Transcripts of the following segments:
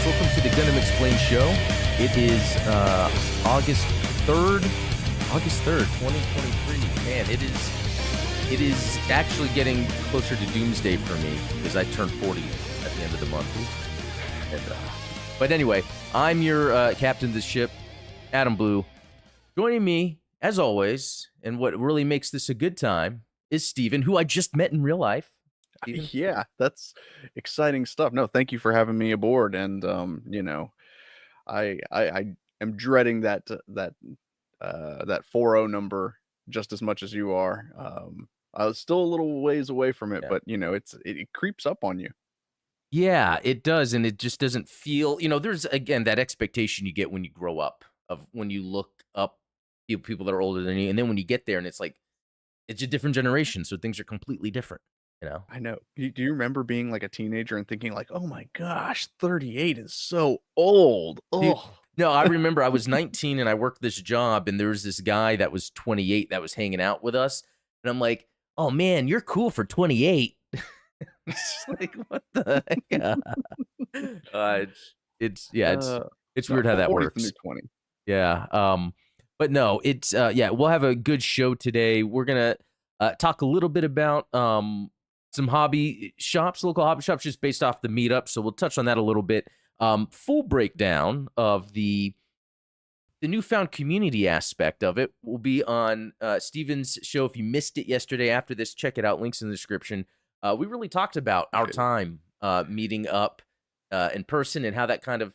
Welcome to the Gundam Explained show. It is August 3rd, 2023. Man, it is actually getting closer to doomsday for me because I turned 40 at the end of the month. And, but anyway, I'm your captain of the ship, Adam Blue. Joining me, as always, and what really makes this a good time, is Steven, who I just met in real life. Steven? Yeah, that's exciting stuff. No, thank you for having me aboard. And I am dreading that 40 number just as much as you are. I was still a little ways away from it, Yeah. but it creeps up on you. Yeah, it does, and it just doesn't feel, there's, again, that expectation you get when you grow up, of when you look up people that are older than you, and then when you get there and it's like, it's a different generation, so things are completely different, you know? I know. Do you remember being like a teenager and thinking like, "Oh my gosh, 38 is so old." Dude, Oh, no, I remember I was 19 and I worked this job, and there was this guy that was 28 that was hanging out with us, and I'm like, "Oh man, you're cool for 28." It's like, what the heck? It's yeah, uh, it's no, weird how that 40's the new works. 20. Yeah, but no, it's yeah, we'll have a good show today. We're gonna talk a little bit about some hobby shops, local hobby shops, just based off the meetup. So we'll touch on that a little bit. Full breakdown of the newfound community aspect of it will be on Steven's show. If you missed it yesterday, after this, check it out. Links in the description. We really talked about our time meeting up in person and how that kind of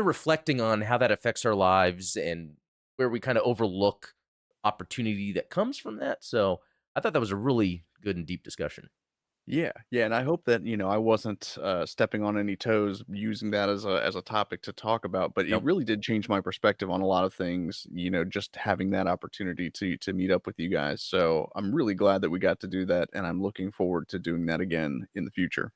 reflecting on how that affects our lives and where we kind of overlook opportunity that comes from that. So I thought that was a really good and deep discussion. Yeah, yeah, and I hope that, I wasn't, stepping on any toes using that as a topic to talk about, but it Nope. really did change my perspective on a lot of things, just having that opportunity to meet up with you guys, so I'm really glad that we got to do that, and I'm looking forward to doing that again in the future.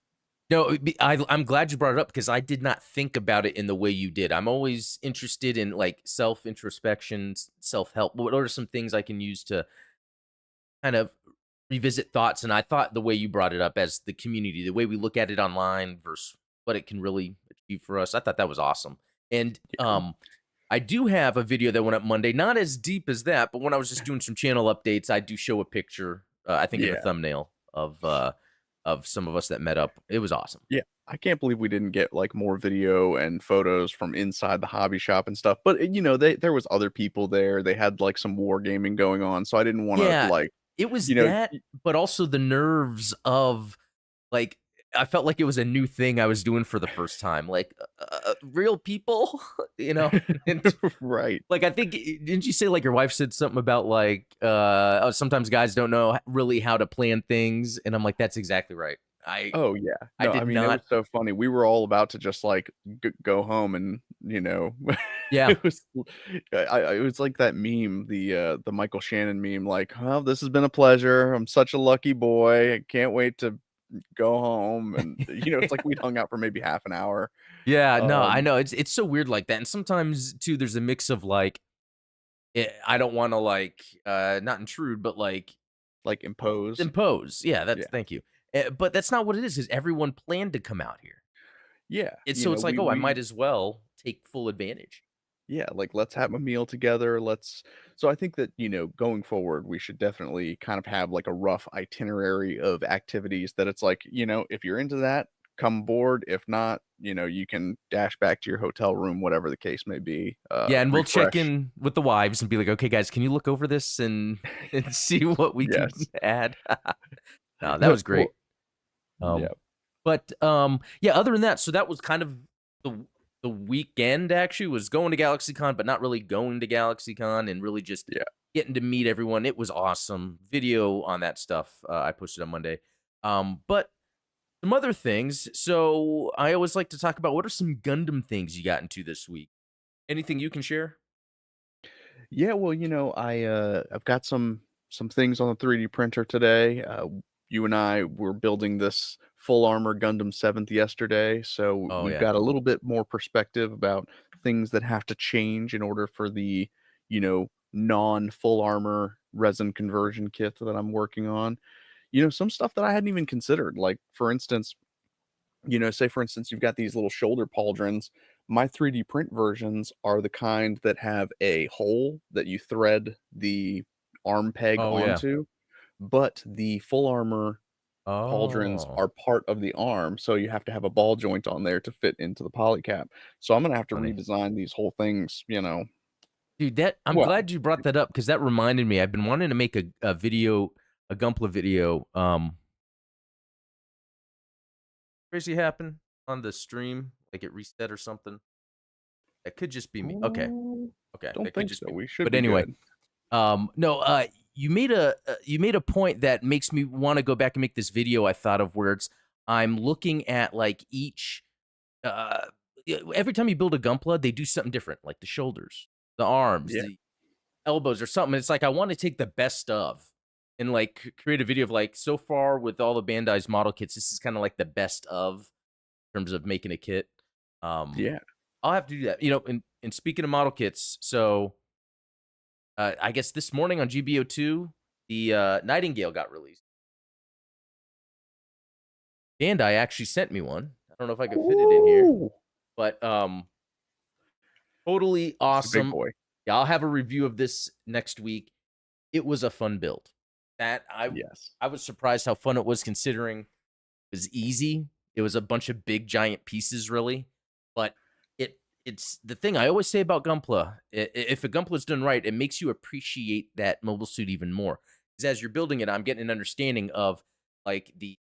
No, I'm glad you brought it up because I did not think about it in the way you did. I'm always interested in like self introspection, self help. What are some things I can use to kind of revisit thoughts? And I thought the way you brought it up as the community, the way we look at it online versus what it can really achieve for us, I thought that was awesome. And Yeah, I do have a video that went up Monday, not as deep as that, but when I was just doing some channel updates, I do show a picture, I think in the yeah, thumbnail of some of us that met up. It was awesome. yeah. I can't believe we didn't get, like, more video and photos from inside the hobby shop and stuff, but, there was other people there, they had, like, some wargaming going on, so I didn't wanna, Yeah, like, it was you know that, but also the nerves of, like, I felt like it was a new thing I was doing for the first time, like, real people, and, Right. like, I think didn't you say, like, your wife said something about, like, "Oh, sometimes guys don't know really how to plan things," and I'm like, "That's exactly right." Oh, yeah. I No, I did mean, it was not. so funny. We were all about to just, like, go home and, Yeah. it was it was like that meme, the Michael Shannon meme, like, "Well, this has been a pleasure. I'm such a lucky boy. I can't wait to go home," and, it's like we'd hung out for maybe half an hour. Yeah, no, I Um, know, it's so weird like that, and sometimes too, there's a mix of, like, I don't wanna, like, not intrude, but, like, like, impose. impose. Yeah, that's Yeah. thank you. But that's not what it is everyone planned to come out here. Yeah, It's like, "Oh, I might as well take full advantage." yeah, like, let's have a meal together, so I think that, going forward, we should definitely kind of have, like, a rough itinerary of activities that it's like, if you're into that, come aboard, if not, you can dash back to your hotel room, whatever the case may be, Yeah, and we'll check refresh. in with the wives and be like, "Okay, guys, can you look over this and and see what we can Yes. add?" No, that was great. Well, Um, yeah. but, yeah, other than that, so that was kind of the the weekend actually, was going to GalaxyCon, but not really going to GalaxyCon and really just Yeah. getting to meet everyone. It was awesome. Video on that stuff, I posted on Monday. But some other things. So I always like to talk about what are some Gundam things you got into this week? Anything you can share? Yeah, well, I've got some things on the 3D printer today. You and I were building this full armor Gundam 7th yesterday, so Oh we've yeah. got a little bit more perspective about things that have to change in order for the, non full armor resin conversion kit that I'm working on. Some stuff that I hadn't even considered. Like, for instance, Say for instance, you've got these little shoulder pauldrons. My 3D print versions are the kind that have a hole that you thread the arm peg Oh yeah. onto, but the full armor pauldrons Oh, are part of the arm, so you have to have a ball joint on there to fit into the poly cap. So I'm gonna have to funny. redesign these whole things, Dude, that I'm well, glad you brought that up because that reminded me. I've been wanting to make a video, a Gumpla video. Crazy happened on the stream, like it reset or something. That could just be me. Okay. oh, Okay. don't That could think just so. be me. We should But be anyway, good. no, you made a point that makes me want to go back and make this video I thought of where it's I'm looking at like each uh every time you build a Gunpla, they do something different, like the shoulders, the arms, Yeah. the elbows or something. It's like I want to take the best of and like create a video of like so far with all the Bandai's model kits, this is kind of like the best of in terms of making a kit. Um Yeah. I'll have to do that. And speaking of model kits, so I guess this morning on GBO2, the Nightingale got released. Bandai actually sent me one. I don't know if I could fit it in here, Ooh, but totally it's a big awesome. boy. Yeah, I'll have a review of this next week. It was a fun build. That Yes. I was surprised how fun it was considering it was easy. It was a bunch of big giant pieces really, but it's the thing I always say about Gunpla. If a Gunpla is done right, it makes you appreciate that mobile suit even more. Because as you're building it, I'm getting an understanding of like the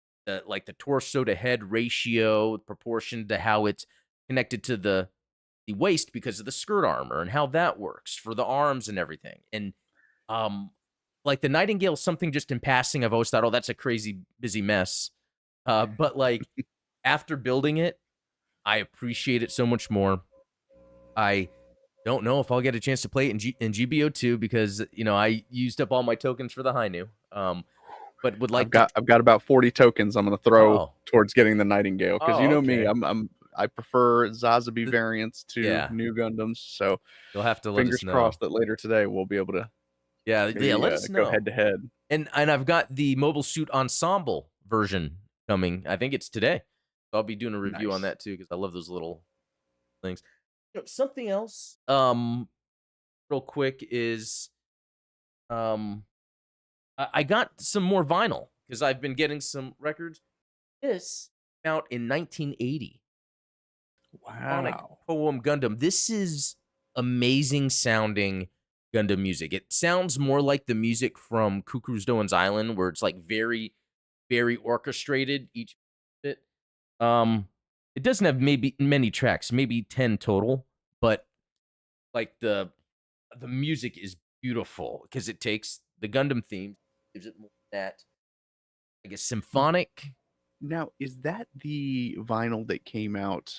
torso to head ratio, proportion to how it's connected to the waist because of the skirt armor and how that works for the arms and everything. And um like the Nightingale, something just in passing, I've always thought, oh, that's a crazy busy mess. But like after building it, I appreciate it so much more. I don't know if I'll get a chance to play it in GBO2 because I used up all my tokens for the Hainu. But would I've like to. got I've got about 40 tokens I'm gonna throw Oh, towards getting the Nightingale because you oh, know me, okay. I prefer Zazabi Th- variants to Yeah, new Gundams. So you'll have to let us fingers know. crossed that later today we'll be able to Yeah, yeah, maybe let us go know. head to head. And I've got the Mobile Suit Ensemble version coming. I think it's today. So I'll be doing a review on Nice. that too because I love those little things. Something else, real quick is I got some more vinyl because I've been getting some records. This came out in 1980. Sonic Wow. Poem Gundam. This is amazing sounding Gundam music. It sounds more like the music from Cuckoo's Doan's Island, where it's like very, very orchestrated each bit. It doesn't have maybe many tracks, maybe 10 total, but like the music is beautiful because it takes the Gundam theme, gives it more that I guess symphonic. Now, is that the vinyl that came out?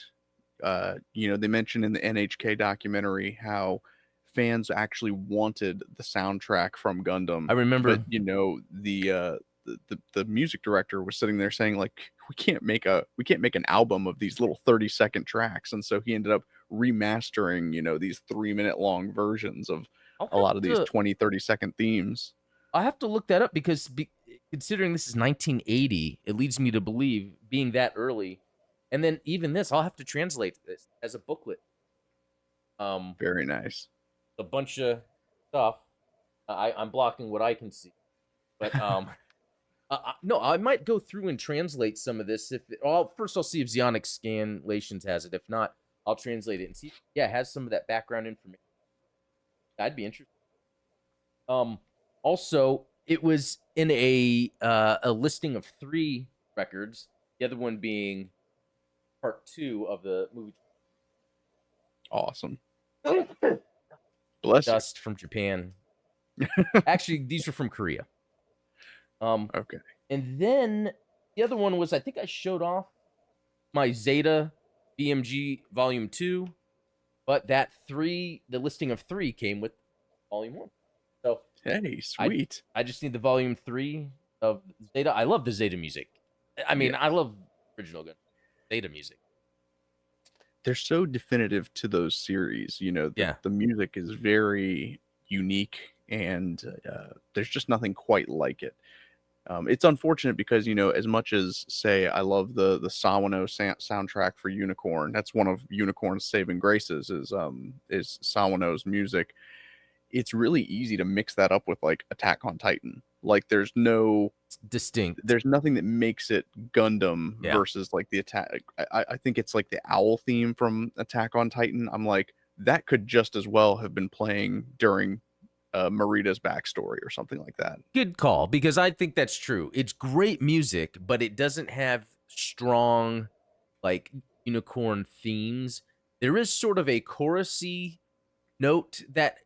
They mentioned in the NHK documentary how fans actually wanted the soundtrack from Gundam, I but remember. the music director was sitting there saying like we can't make an album of these little 30-second tracks, and so he ended up remastering these 3-minute long versions of I'll a have lot of these to 20-30 second themes. I'll have to look that up because considering this is 1980, it leads me to believe being that early, and then even this, I'll have to translate this as a booklet. Um, Very nice. a bunch of stuff. I'm blocking what I can see, but no, I might go through and translate some of this. First I'll see if Zionic Scanlations has it. If not, I'll translate it and see. Yeah, it has some of that background information. I'd be interested. Um, Also, it was in a listing of 3 records. The other one being part 2 of the movie Awesome. Bless you. Dust from Japan. Actually, these are from Korea. Um, Okay. and then the other one was I think I showed off my Zeta BMG Volume 2, but the listing of 3 came with Volume 1. So Hey, I sweet. I just need the Volume 3 of Zeta. I love the Zeta music. I Yeah. mean, I love original Gun Zeta music. They're so definitive to those series. Yeah. The music is very unique, and there's just nothing quite like it. It's unfortunate because, as much as, say, I love the Sawano soundtrack for Unicorn, that's one of Unicorn's saving graces is Sawano's music. It's really easy to mix that up with, like, Attack on Titan. Like, It's distinct. there's nothing that makes it Gundam Yeah. versus, like, the attack. I think it's, like, the owl theme from Attack on Titan. I'm like, that could just as well have been playing during, Marita's backstory or something like that. Good call, because I think that's true. It's great music, but it doesn't have strong, like, unicorn themes. There is sort of a chorusy note that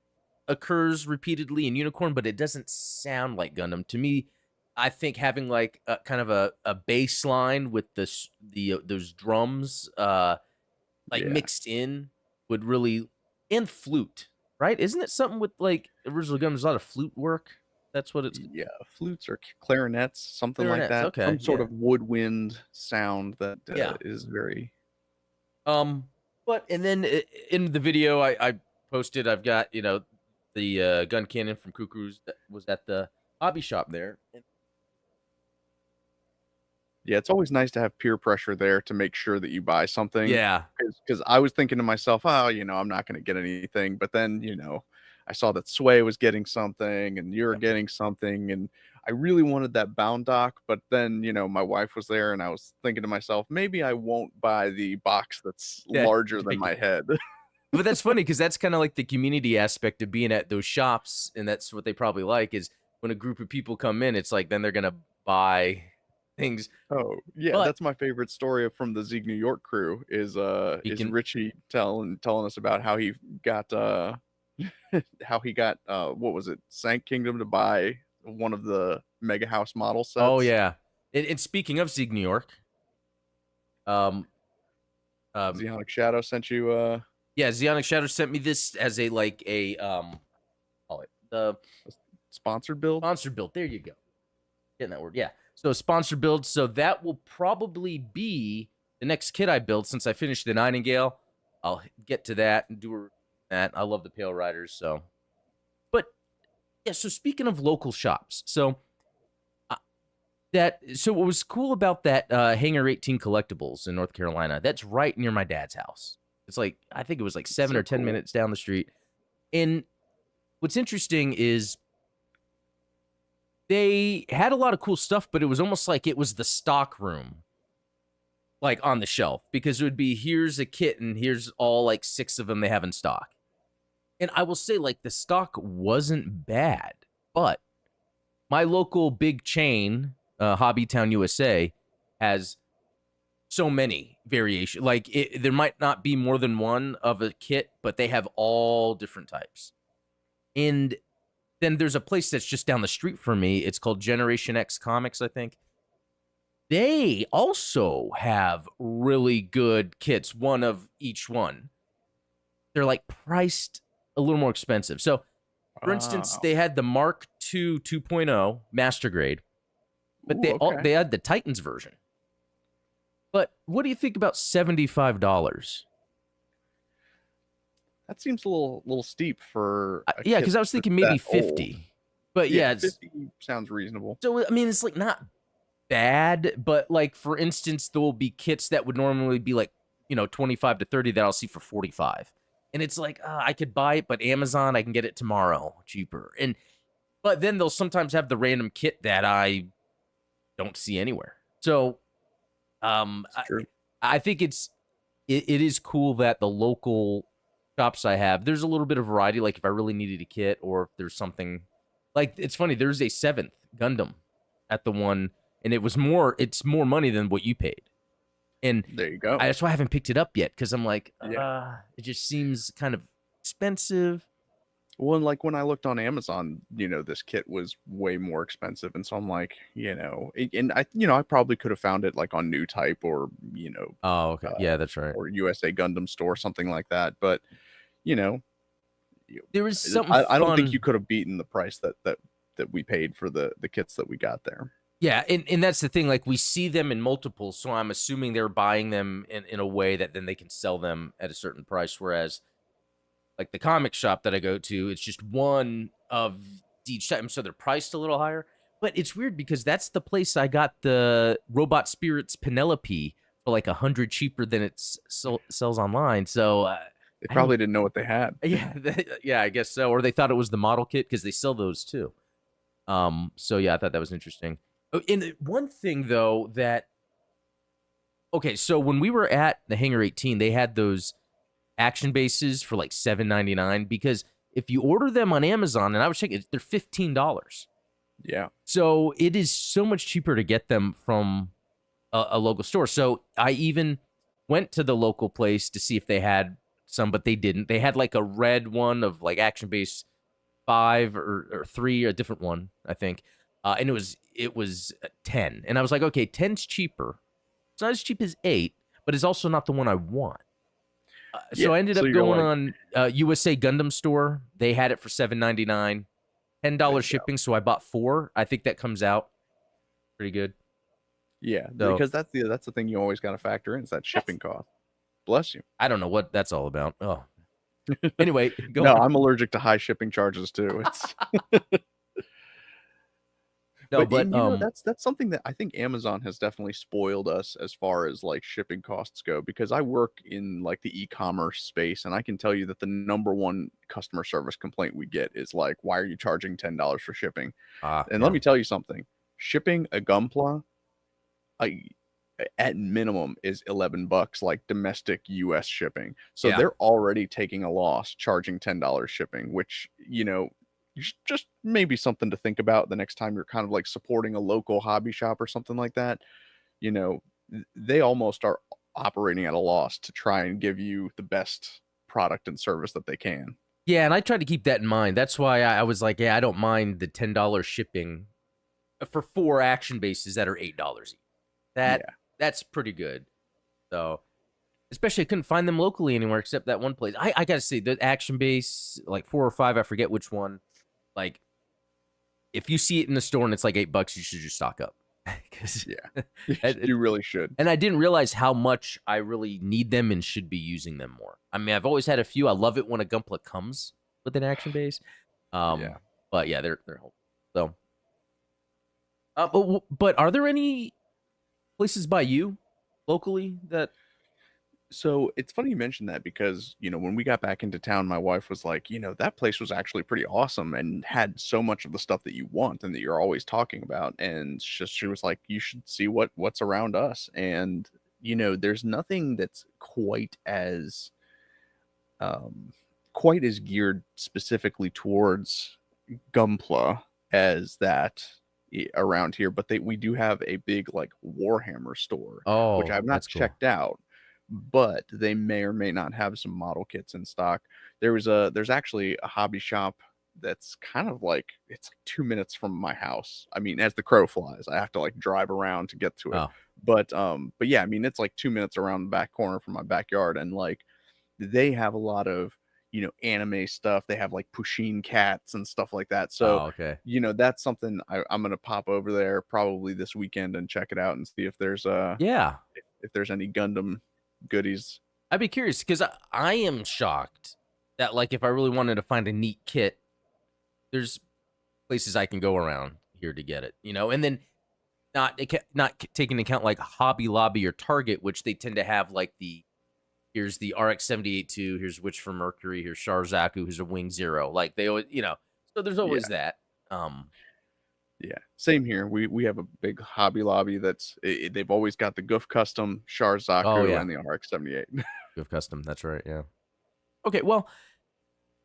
occurs repeatedly in Unicorn, but it doesn't sound like Gundam. To me, I think having like a kind of a bass line with those drums like Yeah. mixed in would really, and flute, right? Isn't it something with like original Gundam? There's a lot of flute work. That's what it's Yeah, flutes or clarinets, something like clarinets. that. Okay, Some sort yeah. of woodwind sound that, Yeah. is very. Um, but and then in the video I posted, I've got the gun cannon from Cuckoo's that was at the hobby shop there. Yeah, it's always nice to have peer pressure there to make sure that you buy something. Yeah, Because I was thinking to myself, "Oh, I'm not gonna get anything," but then, I saw that Sway was getting something and you're yep. getting something, and I really wanted that Bound Dock, but then, my wife was there, and I was thinking to myself, "Maybe I won't buy the box that's Yeah, larger than my head." but that's funny because that's kind of like the community aspect of being at those shops, and that's what they probably like is when a group of people come in, it's like then they're gonna buy things. Oh, yeah, But that's my favorite story from the Zeeg New York crew you is can, Richie telling us about how he got, how he got, what was it, Sank Kingdom to buy one of the Mega House model oh sets. yeah, and speaking of Sieg New York, um, um, Zeonic Shadow sent you, yeah, Zionic Shadow sent me this as a like a call it the a sponsored build? sponsored build. There you go. Getting that word. Yeah. So sponsor build. So that will probably be the next kit I build since I finished the Nightingale. I'll get to that and do that. I love the Pale Riders. So, but yeah. So speaking of local shops, so uh, what was cool about that Hangar 18 Collectibles in North Carolina? That's right near my dad's house. It's like I think it was like It's 7 so or 10 cool. minutes down the street. And what's interesting is they had a lot of cool stuff, but it was almost like it was the stock room, like on the shelf, because it would be here's a kit and here's all like 6 of them they have in stock. And I will say, like, the stock wasn't bad, but my local big chain, Hobbytown USA, has so many variations. Like, there might not be more than one of a kit, but they have all different types. And then there's a place that's just down the street from me. It's called Generation X Comics, I think. They also have really good kits, one of each one. They're like priced a little more expensive. So, for instance, Wow. they had the Mark II 2.0 Master Grade, but Ooh, okay. they had the Titans version. But what do you think about $75? That seems a little steep for a Yeah, kit because I was that's thinking maybe that old. 50. But Yeah, yeah, 50 sounds reasonable. so I mean, it's like not bad, but like for instance, there will be kits that would normally be like 25 to 30 that I'll see for 45, and it's like I could buy it, but Amazon I can get it tomorrow cheaper, and but then they'll sometimes have the random kit that I don't see anywhere. So It's true. I think it is cool that the local shops I have, there's a little bit of variety. Like if I really needed a kit, or if there's something like it's funny, there's a 7th Gundam at the one, and it's more money than what you paid. And There you go. that's why I haven't picked it up yet, because I'm like, Yeah. it just seems kind of expensive. Well, and, like, when I looked on Amazon, this kit was way more expensive, and so I'm like, and I probably could have found it, like, on New Type or, Oh, okay. uh, Yeah, that's right. or USA Gundam Store, something like that, but, you know, you There is something I don't think you fun. could have beaten the price that we paid for the kits that we got there. Yeah, and that's the thing. Like we see them in multiples, so I'm assuming they're buying them in a way that then they can sell them at a certain price. Whereas, like the comic shop that I go to, it's just one of each time, so they're priced a little higher. But it's weird because that's the place I got the Robot Spirits Penelope for like 100 cheaper than it sells online. So They I don't. probably didn't know what they had. Yeah, yeah, I guess so. Or they thought it was the model kit because they sell those too. So yeah, I thought that was interesting. Oh, and one thing though that okay, so when we were at the Hangar 18, they had those action bases for like 7.99 because if you order them on Amazon, and I was checking, they're $15. Yeah. So it is so much cheaper to get them from a local store. So I even went to the local place to see if they had some, but they didn't. They had like a red one of like Action Base 5 or 3, a different one, I think. And it was 10. And I was like, okay, 10's cheaper. It's not as cheap as 8, but it's also not the one I want. Yeah. So I ended So up you're going like, on USA Gundam store. They had it for $7.99, there $10 you go. shipping. So I bought 4. I think that comes out pretty good. Yeah, So because that's the thing you always got to factor in is that that's shipping cost. Bless you. I don't know what that's all about. Oh, anyway, go No, on. I'm allergic to high shipping charges too. It's No, but but and, that's something that I think Amazon has definitely spoiled us as far as like shipping costs go because I work in like the e-commerce space and I can tell you that the number one customer service complaint we get is like, why are you charging $10 for shipping? And let yeah, me tell you something. Shipping a Gunpla, I at minimum is 11 bucks like domestic US shipping. So yeah. they're already taking a loss charging $10 shipping, which, just maybe something to think about the next time you're kind of like supporting a local hobby shop or something like that. You know, they almost are operating at a loss to try and give you the best product and service that they can. Yeah, and I tried to keep that in mind. That's why I was like, yeah, I don't mind the $10 shipping for 4 action bases that are $8 each. That Yeah. that's pretty good. So, especially I couldn't find them locally anywhere except that one place. I gotta say the action base, like 4 or 5, I forget which one. Like, if you see it in the store and it's like $8, you should just stock up. Because Yeah. You really should. and I didn't realize how much I really need them and should be using them more. I mean, I've always had a few. I love it when a Gunpla comes with an action base. Yeah. But yeah, they're helpful. So, but are there any places by you locally that? So it's funny you mentioned that because, when we got back into town, my wife was like, that place was actually pretty awesome and had so much of the stuff that you want and that you're always talking about. And she was like, you should see what's around us. And, there's nothing that's um, quite as geared specifically towards Gunpla as that around here, but we do have a big like Warhammer store, which Oh, I've not that's cool. checked out, but they may or may not have some model kits in stock. There's actually a hobby shop that's kind of like it's like 2 minutes from my house. I mean, as the crow flies, I have to like drive around to get to it. Oh, But yeah, I mean it's like 2 minutes around the back corner from my backyard, and like they have a lot of, anime stuff. They have like Pusheen cats and stuff like that. So, oh, okay. that's something I'm gonna pop over there probably this weekend and check it out and see if Yeah, if there's any Gundam goodies. I'd be curious because I am shocked that like if I really wanted to find a neat kit, there's places I can go around here to get it, and then not taking into account like Hobby Lobby or Target, which they tend to have like here's the RX-78-2, here's Witch from Mercury, here's Sharzaku, here's a Wing Zero, like they always, so there's always Yeah, that. Um, yeah. Same here. We have a big Hobby Lobby that's they've always got the Goof Custom, oh Sharzaku, yeah, and the RX-78. you have custom. That's right. Yeah. Okay. Well,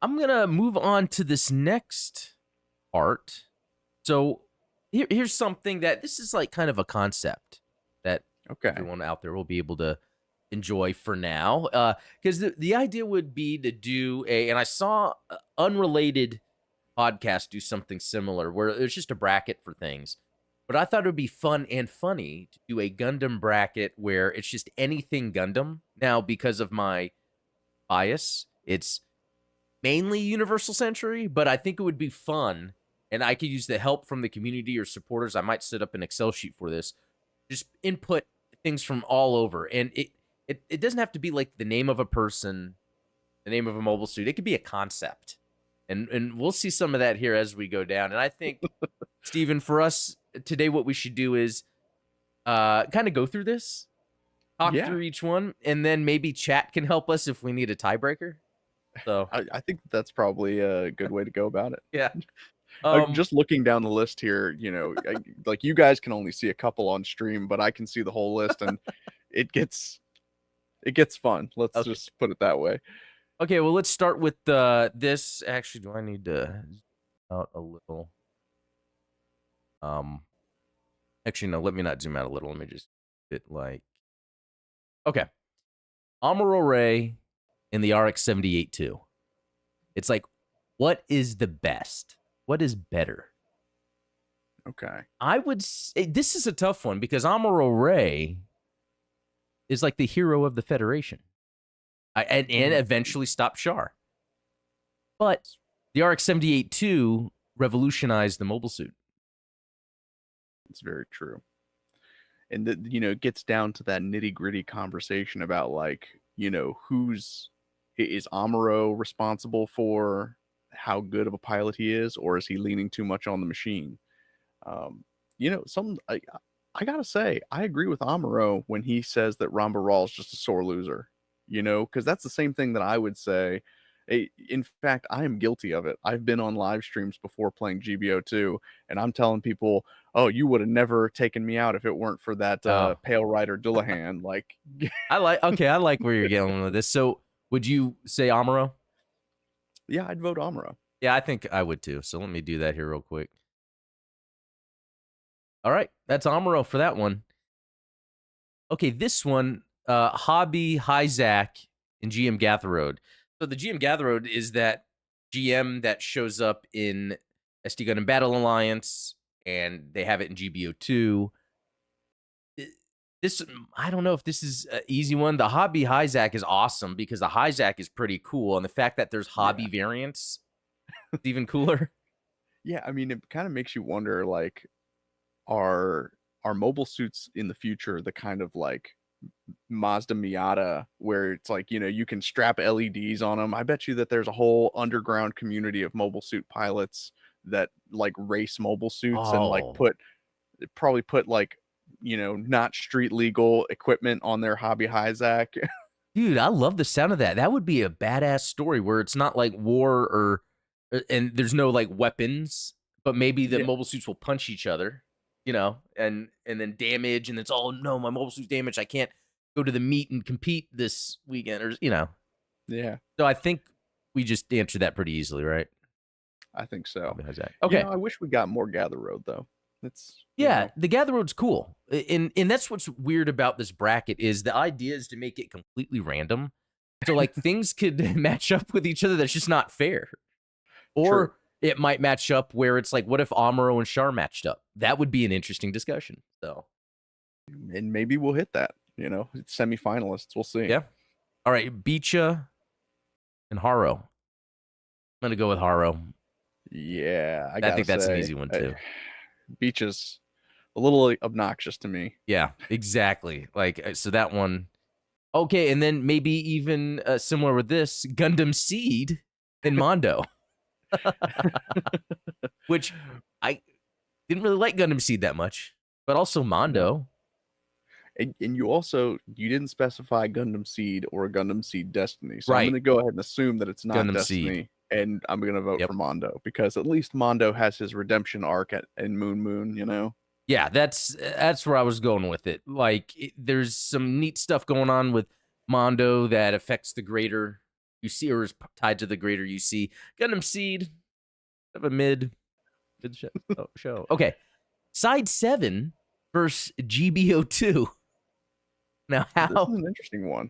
I'm gonna move on to this next part. So here's something that this is like kind of a concept that Okay. everyone out there will be able to enjoy for now. Because the idea would be to do and I saw unrelated podcast do something similar where there's just a bracket for things. But I thought it would be fun and funny to do a Gundam bracket where it's just anything Gundam. Now, because of my bias, it's mainly Universal Century, but I think it would be fun. And I could use the help from the community or supporters. I might set up an Excel sheet for this. Just input things from all over. And it doesn't have to be like the name of a person, the name of a mobile suit. It could be a concept. And we'll see some of that here as we go down. And I think, Stephen, for us today, what we should do is kind of go through this, talk Yeah, through each one, and then maybe chat can help us if we need a tiebreaker. So I think that's probably a good way to go about it. yeah. Just looking down the list here, like you guys can only see a couple on stream, but I can see the whole list, and it gets it gets fun. Let's Okay. just put it that way. Okay, well, let's start with this. Actually, do I need to zoom out a little? Actually, no, let me not zoom out a little. Let me just fit like, okay. Amuro Ray in the RX 78-2. It's like, what is the best? What is better? Okay. I would say this is a tough one because Amuro Ray is like the hero of the Federation. And eventually stopped Char. But the RX 78-2 revolutionized the mobile suit. It's very true. And it gets down to that nitty-gritty conversation about like, who's is Amuro responsible for how good of a pilot he is, or is he leaning too much on the machine? Some I gotta say, I agree with Amuro when he says that Ramba Raw is just a sore loser. Because that's the same thing that I would say. In fact, I am guilty of it. I've been on live streams before playing GBO2, and I'm telling people, "Oh, you would have never taken me out if it weren't for that Oh. Pale Rider Dullahan." Like, I like where you're going with this. So would you say Amuro? yeah, I'd vote Amuro. Yeah, I think I would too. So let me do that here real quick. All right, that's Amuro for that one. Okay, this one, Hobby, Hyzak, and GM Gatherode. So the GM Gatherode is that GM that shows up in SD Gundam Battle Alliance, and they have it in GBO2. This, I don't know if this is an easy one. The Hobby Hyzak is awesome because the Hyzak is pretty cool, and the fact that there's hobby variants is even cooler. Yeah, I mean, it kind of makes you wonder, like, are mobile suits in the future the kind of like Mazda Miata where it's like, you can strap LEDs on them? I bet you that there's a whole underground community of mobile suit pilots that like race mobile suits and like Oh, probably put like, not street legal equipment on their Hobby Hyzak. dude, I love the sound of that. That would be a badass story where it's not like war and there's no like weapons, but maybe the Yeah. mobile suits will punch each other, and then damage, and it's all, no, my mobile suit's damaged. I can't go to the meet and compete this weekend, or. Yeah, So I think we just answered that pretty easily, right? I think so. How's that? Okay. I wish we got more Gather Road though. It's, Yeah, the Gather Road's cool. And that's what's weird about this bracket is the idea is to make it completely random. So like things could match up with each other that's just not fair. Or true. it might match up where it's like, what if Amuro and Char matched up? That would be an interesting discussion. So And maybe we'll hit that, it's semifinalists. We'll see. yeah. All right, Beecha and Haro. I'm gonna go with Haro. Yeah, I I gotta think that's an say, easy one too. Beach is a little obnoxious to me. Yeah, exactly. Like, so that one. Okay, and then maybe even similar with this, Gundam Seed and Mondo. Which I didn't really like Gundam Seed that much, but also Mondo. And you didn't specify Gundam Seed or Gundam Seed Destiny. So I'm Right. going to go ahead and assume that it's not Gundam Destiny. Seed. And I'm going to vote Yep. for Mondo because at least Mondo has his redemption arc in Moon, Yeah, that's where I was going with it. Like, there's some neat stuff going on with Mondo that affects the greater you see, or is tied to the greater you see. Gundam Seed, of a mid show. Okay, Side 7 versus GBO2. Now, This is how? an interesting one.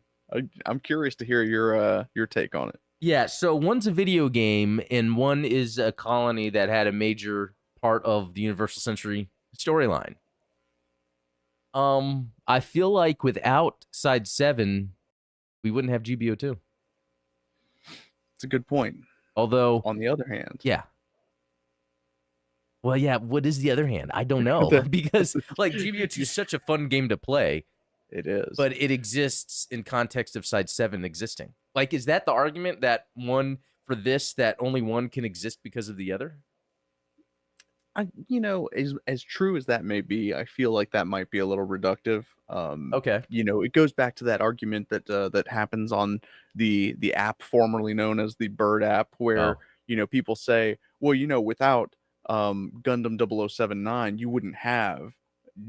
I'm curious to hear your take on it. Yeah, so one's a video game, and one is a colony that had a major part of the Universal Century storyline. I feel like without Side 7, we wouldn't have GBO2. It's a good point. Although, On the other hand, yeah. Well, yeah, what is the other hand? I don't know. Because, like, GBO2 is such a fun game to play. it is. But it exists in context of Side 7 existing. Like, is that the argument that one for this that only one can exist because of the other? As true as that may be, I feel like that might be a little reductive. Okay. It goes back to that argument that happens on the app formerly known as the Bird app, where Oh, people say, well, without Gundam 0079, you wouldn't have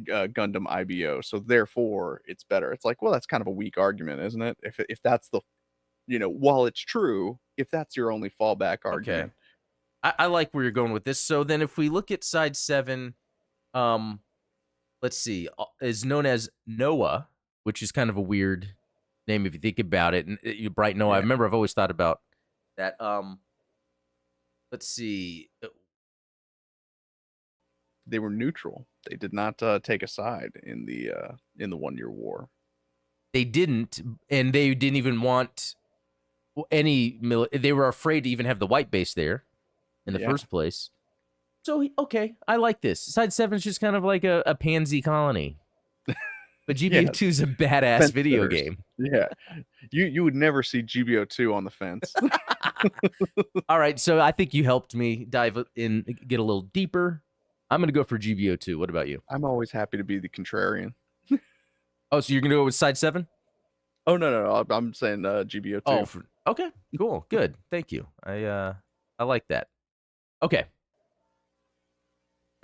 Gundam IBO, so therefore it's better. It's like, well, that's kind of a weak argument, isn't it? If that's while it's true, if that's your only fallback okay. argument. I like where you're going with this. So then if we look at side 7, um, let's see, is known as Noah, which is kind of a weird name if you think about it. And you Bright Noah. I Yeah, remember I've always thought about that. Let's see. they were neutral. They did not take a side in the 1 Year War. They didn't, and they didn't even want any they were afraid to even have the white base there in the Yeah, first place. So okay, I like this. Side 7 is just kind of like a pansy colony. But yeah, GBO2 is a badass fence video sitters. game. Yeah, you would never see GBO2 on the fence. All right, so I think you helped me dive in, get a little deeper. I'm gonna go for GBO2. What about you? I'm always happy to be the contrarian. Oh, so you're gonna go with side 7? Oh no, I'm saying Oh, GBO2. okay, cool, good. Thank you. I like that. Okay,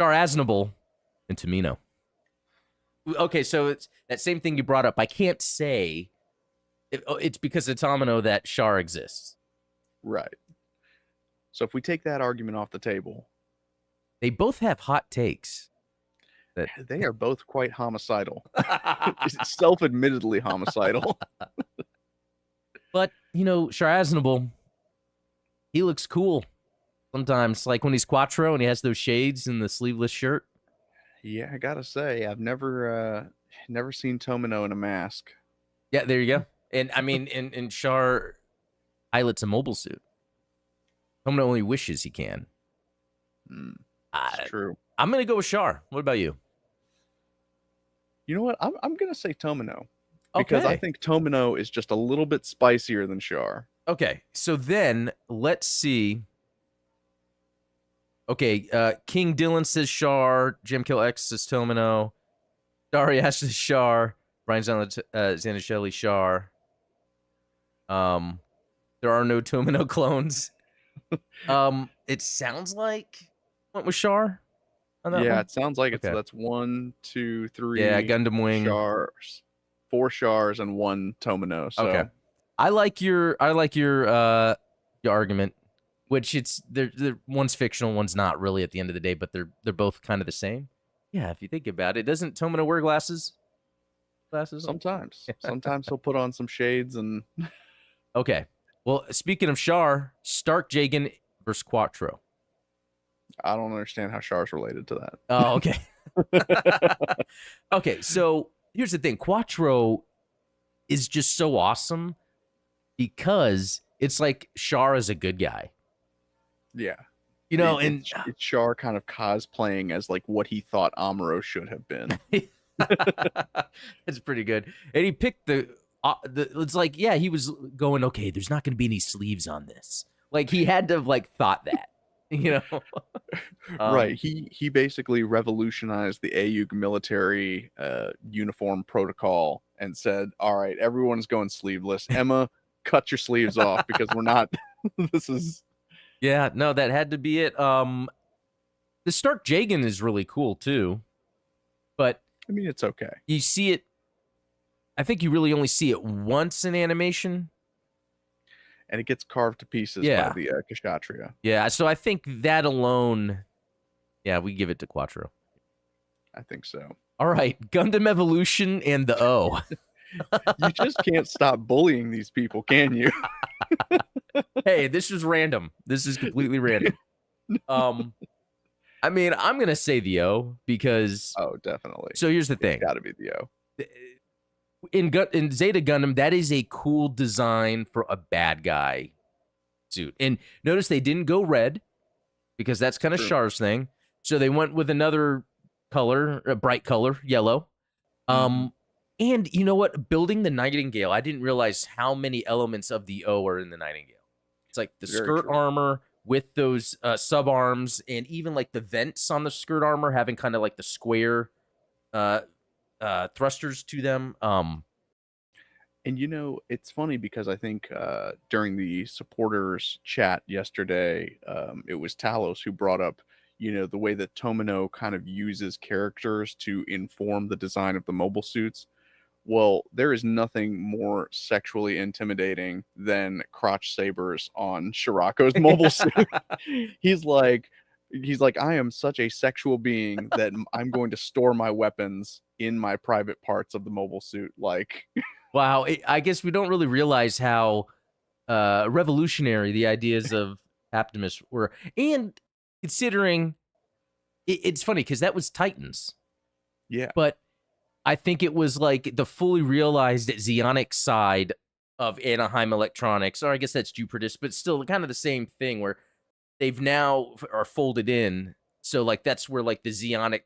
Char Aznable and Tamino. Okay, so it's that same thing you brought up. I can't say it's because of Tamino that Char exists. Right. So if we take that argument off the table, They both have hot takes. That they are both quite homicidal. Self-admittedly homicidal. But, Char Aznable, he looks cool sometimes. Like when he's Quattro and he has those shades and the sleeveless shirt. Yeah, I gotta say, I've never seen Tomino in a mask. Yeah, there you go. And I mean, in Char pilot's a mobile suit. Tomino only wishes he can. Mm, I, it's true. I'm going to go with Char. What about you? You know what? I'm gonna say Tomino because I Okay. think Tomino is just a little bit spicier than Char. Okay. So then let's see. Okay. King Dylan says Char. Jim Kill X says Tomino. Darius says Char. Brian Zanichelli, Char. There are no Tomino clones. It sounds like went with Char on that Yeah, one. it sounds like Okay. that's 1, 2, 3. Yeah, Gundam Wing. Chars, 4 Chars and 1 Tomino. So Okay. I like your your argument, which they're one's fictional, one's not really at the end of the day, but they're both kind of the same. Yeah, if you think about it, doesn't Tomino wear glasses? sometimes he'll put on some shades and Okay. Well, speaking of Char, Stark Jagan versus Quattro. I don't understand how Char's related to that. Oh, okay. Okay, so here's the thing. Quattro is just so awesome because it's like Char is a good guy. Yeah. And It's Char kind of cosplaying as like what he thought Amuro should have been. it's pretty good. And he picked it's like, yeah, he was going, okay, there's not going to be any sleeves on this. Like he had to have like thought that, Right. He basically revolutionized the AUG military uniform protocol and said, all right, everyone's going sleeveless. Emma, cut your sleeves off because we're not this is Yeah, no, that had to be it. The Stark Jagan is really cool too, but I mean, it's okay. you see it. I think you really only see it once in animation. And it gets carved to pieces Yeah. by the Kshatriya. Yeah, so I think that alone, yeah, we give it to Quattro. I think so. All right, Gundam Evolution and the O. You just can't stop bullying these people, can you? Hey, this was random. This is completely random. I mean, I'm gonna say the O because. Oh, definitely. So here's the thing. It's got to be the O. In Zeta Gundam, that is a cool design for a bad guy suit. And notice they didn't go red because that's kind of True. Char's thing. So they went with another color, a bright color, yellow. And you know what? Building the Nightingale, I didn't realize how many elements of the O are in the Nightingale. It's like the Very skirt true. armor with those sub arms, and even like the vents on the skirt armor having kind of like the square uh, thrusters to them. And it's funny because I think during the supporters chat yesterday, it was Talos who brought up, the way that Tomino kind of uses characters to inform the design of the mobile suits. Well, there is nothing more sexually intimidating than crotch sabers on Shirako's mobile suit. He's like, I am such a sexual being that I'm going to store my weapons in my private parts of the mobile suit. Like, Wow, I guess we don't really realize how revolutionary the ideas of Optimus were, and considering it's funny because that was Titans, yeah, but I think it was like the fully realized Xeonic side of Anaheim Electronics, or I guess that's Jupiter, but still kind of the same thing where they've now are folded in. So like that's where like the Xeonic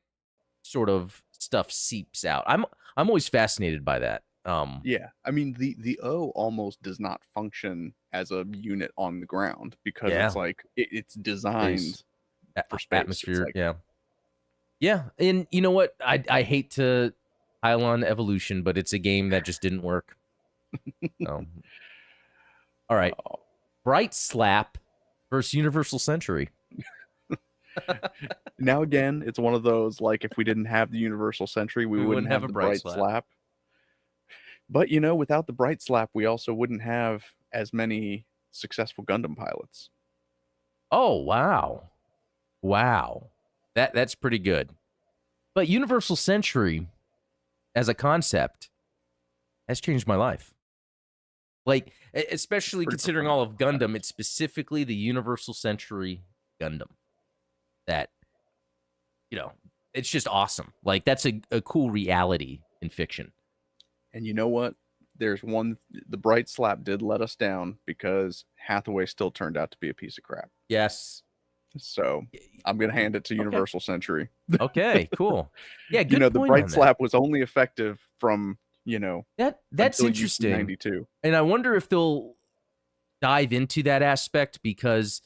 sort of stuff seeps out. I'm always fascinated by that. yeah. I mean, the O almost does not function as a unit on the ground because it's Yeah, like it's space designed for space. It's atmosphere. like, Yeah, yeah. And you know what? I hate to pile on evolution, but it's a game that just didn't work. So, all right, oh, Bright Slap versus Universal Century. now again, it's one of those like if we didn't have the Universal Century, we We wouldn't wouldn't have have a the Bright Bright Slap. Slap. But without the Bright Slap, we also wouldn't have as many successful Gundam pilots. Oh wow, wow, that's pretty good. But Universal Century as a concept has changed my life. Like, especially Pretty considering all profound, of I Gundam, bet. it's specifically the Universal Century Gundam that, you know, it's just awesome. Like, that's a cool reality in fiction. And you know what? There's one. The Bright Slap did let us down because Hathaway still turned out to be a piece of crap. Yes. So I'm gonna hand it to Okay. Universal Century. Okay, cool. Yeah, good The point Bright on that. Slap was only effective from That's until interesting. UT92. And I wonder if they'll dive into that aspect because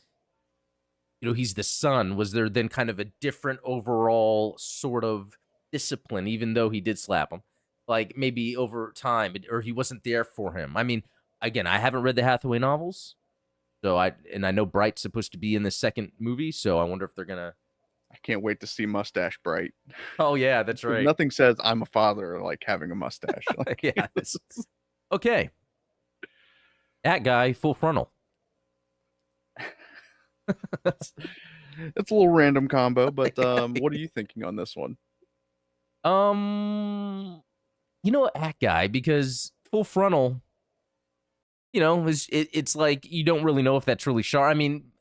he's the son. Was there then kind of a different overall sort of discipline, even though he did slap him? Like maybe over time, or he wasn't there for him. I mean, again, I haven't read the Hathaway novels, so I know Bright's supposed to be in the second movie, so I wonder if they're gonna. I can't wait to see Mustache Bright. Oh yeah, that's Because right. nothing says I'm a father like having a mustache. Like, Yeah. Okay. That guy, full frontal. it's a little random combo, but Okay. what are you thinking on this one? Um, that guy because full frontal. It's like you don't really know if that's really Char. I mean,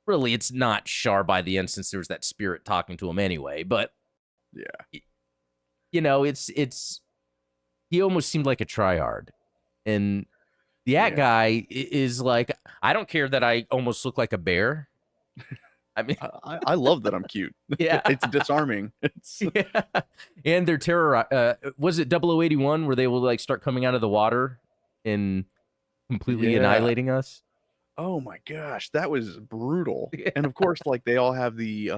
really, it's not Char by the end since there's that spirit talking to him anyway. But Yeah, it's he almost seemed like a tryhard, and the At yeah. guy is like, I don't care that I almost look like a bear. I mean, I love that I'm cute. yeah, It's disarming. It's yeah. And their terror. Was it 0081 where they will like start coming out of the water and completely yeah. annihilating us? Oh my gosh, that was brutal. Yeah. And of course, like they all have the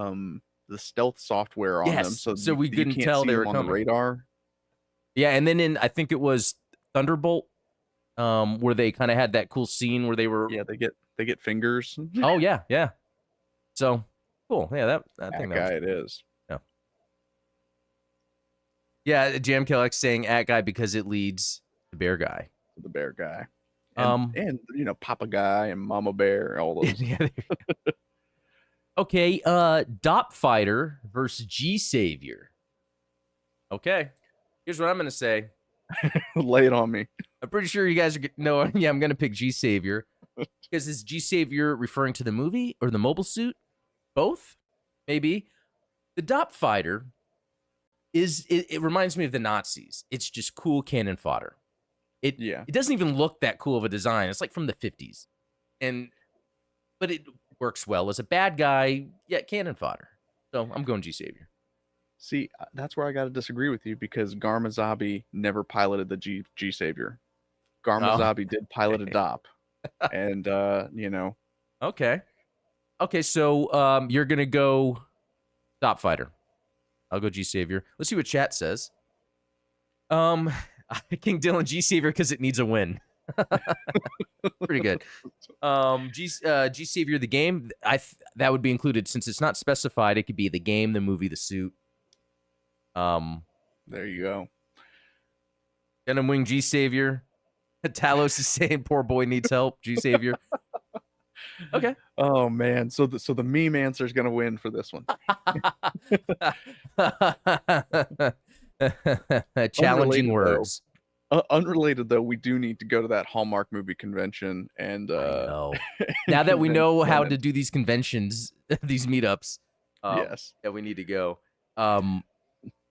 stealth software on them, Yes. so So we you couldn't can't tell see they them were on the coming. radar. Yeah, and then I think it was Thunderbolt, where they kind of had that cool scene where they were. Yeah, they get fingers. Oh yeah, yeah. So cool. Yeah, that I That think that was. guy it is. Yeah. Yeah, Jam Kellex saying at guy because it leads the bear guy. The bear guy. And Um. Papa Guy and Mama Bear, all those. Yeah. Okay. Dop Fighter versus G Savior. Okay. Here's what I'm gonna say. Lay it on me. I'm pretty sure you guys are no. Yeah, I'm gonna pick G Savior because is G Savior referring to the movie or the mobile suit? Both, maybe. The Dop Fighter it reminds me of the Nazis. It's just cool cannon fodder. It Yeah. it doesn't even look that cool of a design. It's like from the 50s, but it works well as a bad guy. Yeah, cannon fodder. So I'm going G Savior. See, that's where I got to disagree with you because Garmazabi never piloted the G Savior. Oh, Garmazabi did pilot a DOP, and Okay. Okay, so you're gonna go Stop Fighter. I'll go G Savior. Let's see what chat says. Um, King Dylan G Savior because it needs a win. Pretty good. G Savior the game. That would be included since it's not specified. It could be the game, the movie, the suit. There you go. Gundam Wing G Savior. Talos is saying poor boy needs help. G Savior. Okay. Oh man, so the meme answer is gonna win for this one. Challenging Unrelated, words. Unrelated though, we do need to go to that Hallmark movie convention and I know. and Now that we convince know how women. to do these conventions, these meetups, Yes. yeah, we need to go.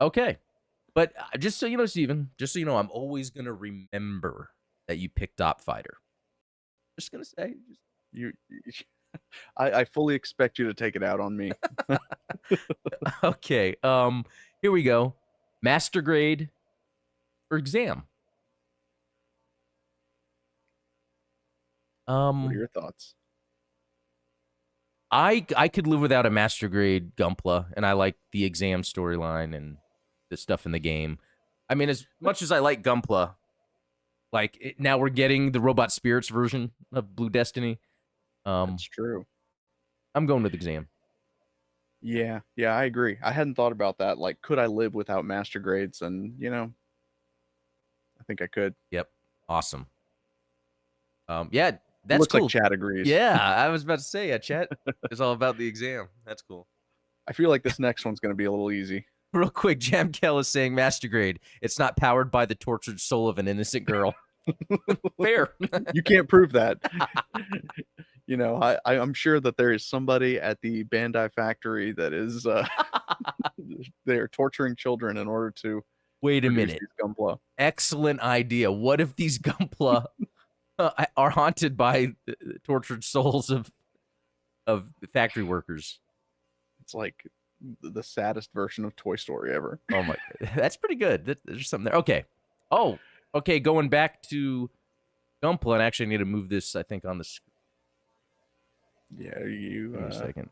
Okay. But just so you know, Steven, just so you know, I'm always gonna remember that you picked Op Fighter. Just gonna say. You I fully expect you to take it out on me. Okay. Here we go. Master grade or exam. What are your thoughts? I could live without a master grade Gunpla, and I like the exam storyline and the stuff in the game. I mean, as much as I like Gunpla, like now we're getting the Robot Spirits version of Blue Destiny. That's true. I'm going with exam. Yeah, I agree. I hadn't thought about that. Like, could I live without master grades? And I think I could. Yep. Awesome. Yeah, that's Looks cool. like Chad agrees. Yeah, I was about to say, yeah, chat is all about the exam. That's cool. I feel like this next one's going to be a little easy. Real quick, Jam Kell is saying master grade. It's not powered by the tortured soul of an innocent girl. Fair. You can't prove that. I'm sure that there is somebody at the Bandai factory that is they're torturing children in order to Wait a produce minute. these Gunpla. Excellent idea. What if these Gunpla are haunted by the tortured souls of factory workers? It's like the saddest version of Toy Story ever. Oh my, that's pretty good. There's something there. Okay. Oh, okay. Going back to Gunpla, and actually I need to move this, I think, on the screen. Yeah, you. Give me a second.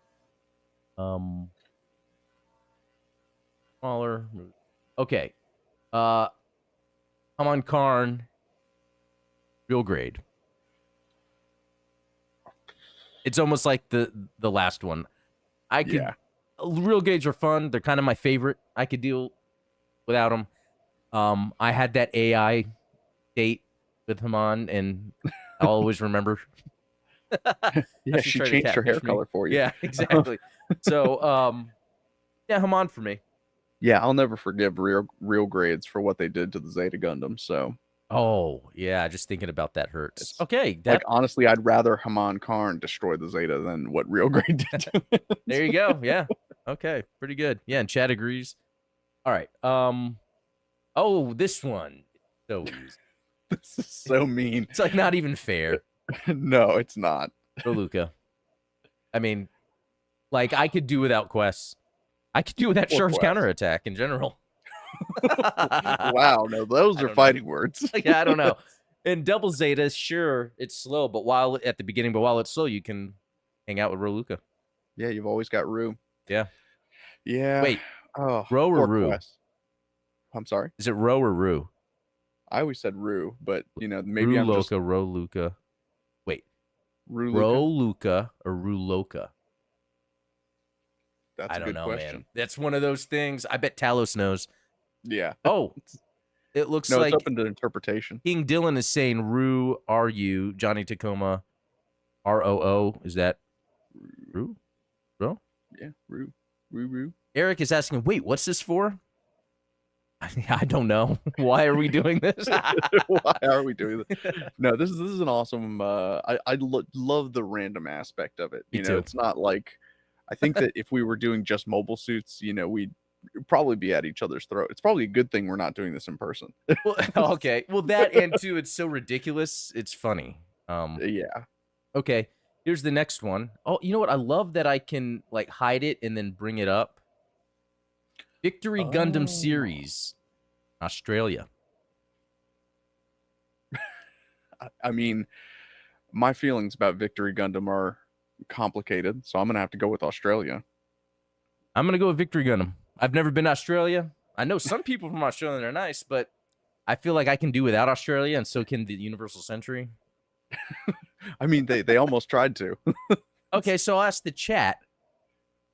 Smaller. Okay. Come on, Karn. Real grade. It's almost like the last one. I could. Yeah. Real grades are fun. They're kind of my favorite. I could deal without them. I had that AI date with Haman, and I'll always remember. Yeah, she changed her hair color for you. Yeah, exactly. So, yeah, Haman for me. Yeah, I'll never forgive real grades for what they did to the Zeta Gundam. So, oh yeah, just thinking about that hurts. Okay, like honestly, I'd rather Haman Karn destroy the Zeta than what real grade did to it. There you go. Yeah. Okay, pretty good. Yeah, and Chad agrees. All right. Oh, this one. So easy. This is so mean. It's like not even fair. No, it's not. For Luca. I mean, like I could do without quests. I could do without Sharp's counterattack in general. Wow, no, those are fighting words. Yeah, I don't know. In Double Zeta, sure, it's slow, but while it's slow, you can hang out with Roluca. Yeah, you've always got Rue. Yeah. Yeah. Wait. Oh, Ro or Rue? Quest. I'm sorry. Is it Ro or Rue? I always said Rue, but maybe Rue I'm just Roluca. Wait. Ruluca? Roluca or Ruloka? That's a good question. Man. That's one of those things. I bet Talos knows. Yeah. Oh, it looks like it's open to interpretation. King Dylan is saying Rue, R-U, Johnny Tacoma, R-O-O. Is that Rue? Bro? Yeah, Rue. Eric is asking, wait, what's this for? I don't know. Why are we doing this? Why are we doing this? No, this is an awesome. I love the random aspect of it. Me too. It's not like I think that if we were doing just mobile suits, we'd probably be at each other's throat. It's probably a good thing we're not doing this in person. Well, okay. Well, that and too, it's so ridiculous. It's funny. Yeah. Okay. Here's the next one. Oh, you know what? I love that I can like hide it and then bring it up. Victory Gundam series, Australia. I mean, my feelings about Victory Gundam are complicated, so I'm gonna have to go with Australia. I'm gonna go with Victory Gundam. I've never been to Australia. I know some people from Australia are nice, but I feel like I can do without Australia, and so can the Universal Century. I mean, they almost tried to. Okay, so I'll ask the chat.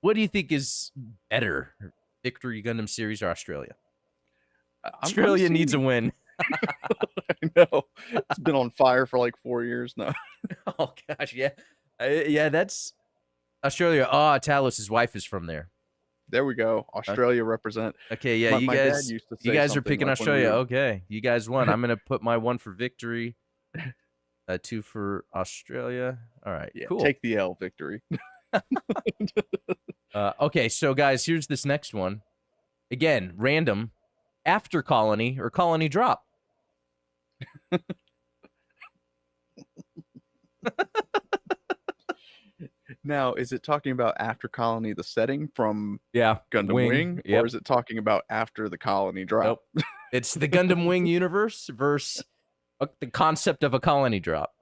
What do you think is better, Victory Gundam series or Australia? I'm Australia needs a seeing. win. I know. It's been on fire for like 4 years now. Oh gosh, yeah, yeah. That's Australia. Oh, Talos' wife is from there. There we go. Australia represent. Okay, yeah, My dad used to you say guys are something picking like when we Australia. were. Okay, you guys won. I'm gonna put my 1 for Victory, 2 for Australia. All right, Yeah, cool. take the L, Victory. Okay, so guys, here's this next one. Again, random. After Colony or Colony Drop? Now, is it talking about after Colony, the setting from Yeah, Gundam Wing, or Yep. is it talking about after the colony drop? Nope. It's the Gundam Wing universe versus the concept of a colony drop.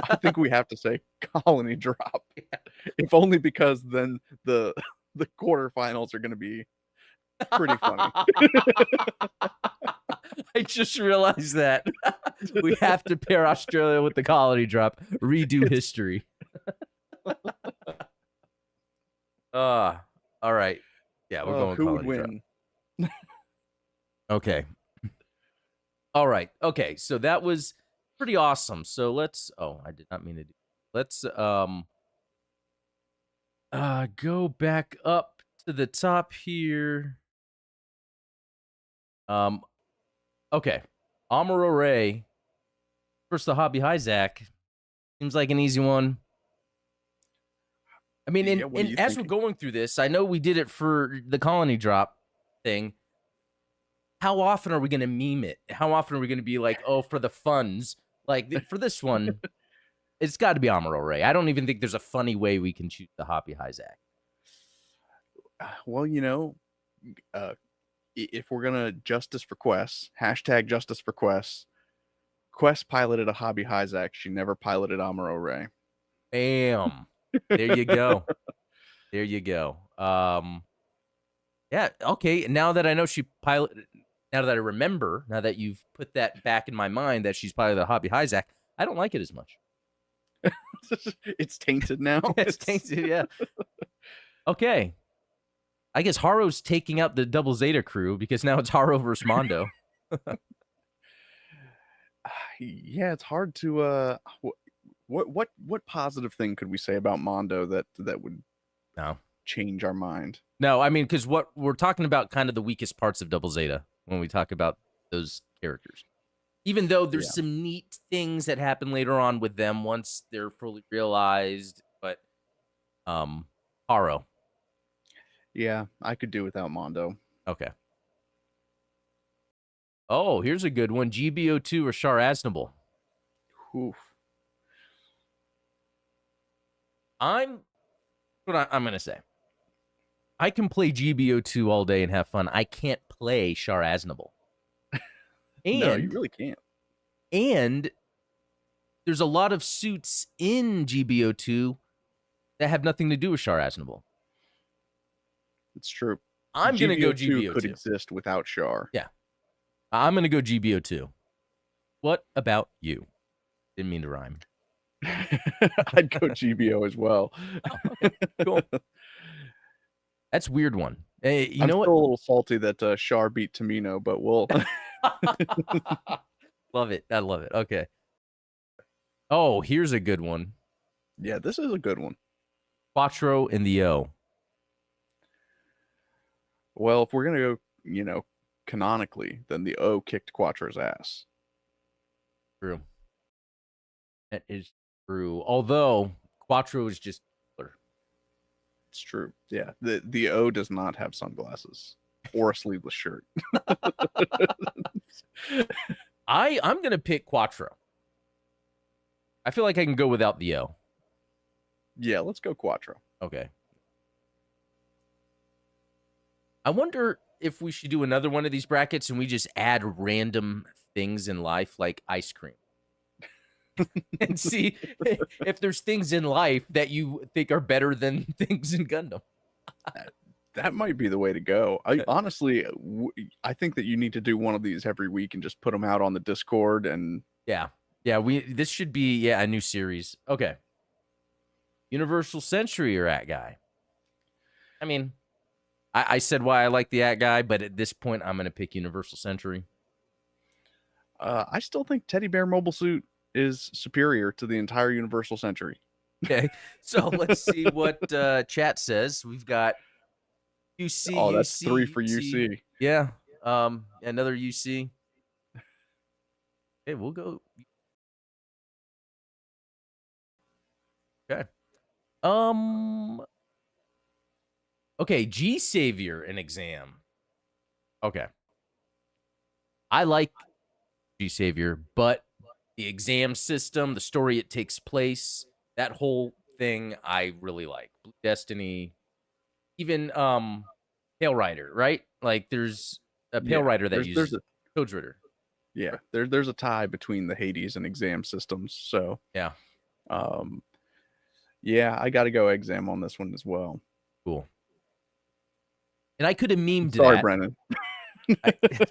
I think we have to say colony drop, if only because then the the quarterfinals are going to be pretty funny. I just realized that we have to pair Australia with the colony drop. Redo history. All right. Yeah, we're going Who would colony drop. win? Okay. All right. Okay. So that was pretty awesome. So let's. Oh, I did not mean to do. Let's go back up to the top here. Okay. Amuro Ray versus the Hobby Hyzak. Seems like an easy one. I mean, Yeah, what are you and as we're thinking? going through this, I know we did it for the colony drop thing. How often are we going to meme it? How often are we going to be like, oh, for the funds? Like for this one, it's got to be Amuro Ray. I don't even think there's a funny way we can choose the Hobby Hyzak. Well, if we're gonna justice for Quest, hashtag justice for Quest. Quest piloted a Hobby Hyzak. She never piloted Amuro Ray. Bam. There you go. There you go. Yeah, okay. Now that I know now that I remember, now that you've put that back in my mind that she's probably the Hobby Hyzak, I don't like it as much. It's tainted now. It's tainted, yeah. Okay. I guess Haro's taking out the Double Zeta crew because now it's Haro versus Mondo. Yeah, it's hard to what positive thing could we say about Mondo that would No. change our mind? No, I mean, because what we're talking about kind of the weakest parts of Double Zeta when we talk about those characters. Even though there's some neat things that happen later on with them once they're fully realized, but Haro. Yeah, I could do without Mondo. Okay. Oh, here's a good one. GBO2 or Char Aznable. Oof. I'm going to say. I can play GBO2 all day and have fun. I can't play Char Aznable. And No, you really can't. And there's a lot of suits in GBO2 that have nothing to do with Char Aznable. It's true. I'm going to go GBO2 could GBO2. exist without Char. Yeah. I'm going to go GBO2. What about you? Didn't mean to rhyme. I'd go GBO as well. Oh, okay. Cool. That's a weird one. Hey, I'm know what? still a little salty that Char beat Tamino, but we'll. Love it. I love it. Okay. Oh, here's a good one. Yeah, this is a good one. Quattro and the O. Well, if we're gonna go, canonically, then the O kicked Quattro's ass. True. That is true. Although Quattro is just cooler. It's true. Yeah, the O does not have sunglasses or a sleeveless shirt. I'm gonna pick Quattro. I feel like I can go without the O. Yeah, let's go Quattro. Okay. I wonder if we should do another one of these brackets and we just add random things in life like ice cream. and see if there's things in life that you think are better than things in Gundam. That might be the way to go. I honestly, I think that you need to do one of these every week and just put them out on the Discord and Yeah. Yeah, this should be a new series. Okay. Universal Century or at guy. I mean, I said why I like the at guy, but at this point I'm gonna pick Universal Century. I still think Teddy Bear Mobile Suit is superior to the entire Universal Century. Okay. So let's see what chat says. We've got UC, Oh, that's 3 UC, for UC. UC. Yeah. Another UC. Okay, we'll go. Okay. Okay, G Savior an exam. Okay. I like G Savior, but the exam system, the story it takes place, that whole thing I really like. Blue Destiny, even Pale Rider, right? Like there's a Pale Yeah, Rider that there's uses a Codes Ritter. yeah, there's a tie between the Hades and exam systems. So, Yeah, um, yeah, I got to go exam on this one as well. cool. And I could have memed Sorry, that. Brennan.